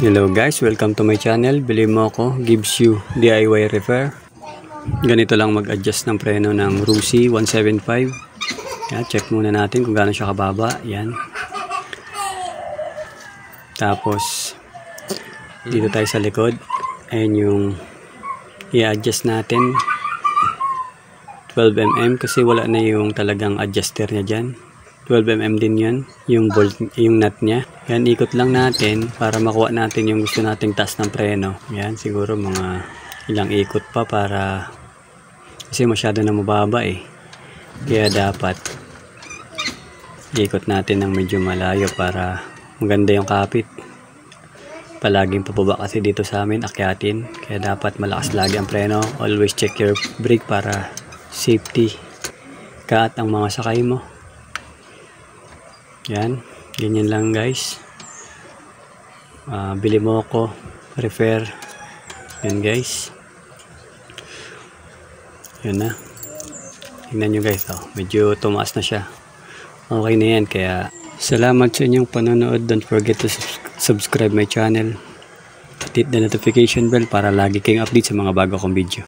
Hello guys, welcome to my channel. Bili mo ako, gives you DIY repair. Ganito lang mag-adjust ng preno ng Rusi 175. Yan, check muna natin kung gaano siya kababa. Yan. Tapos dito tayo sa likod. Ayan yung i-adjust natin 12mm kasi wala na yung talagang adjuster niya dyan. 12mm din yun, yung bolt, yung nut niya. Yan, ikot lang natin para makuha natin yung gusto nating taas ng preno. Yan, siguro mga ilang ikot pa para kasi masyado na mababa eh. Kaya dapat ikot natin ng medyo malayo para maganda yung kapit. Palaging pababa kasi dito sa amin, akyatin. Kaya dapat malakas lagi ang preno. Always check your brake para safety ka at ang mga sakay mo. Yan, ganyan lang guys. Bili mo ako, repair. Yan guys. Yan na. Tingnan nyo guys, oh, medyo tumaas na siya. Okay na yan, kaya salamat sa inyong panonood. Don't forget to subscribe my channel. Hit the notification bell para lagi kayong update sa mga bago kong video.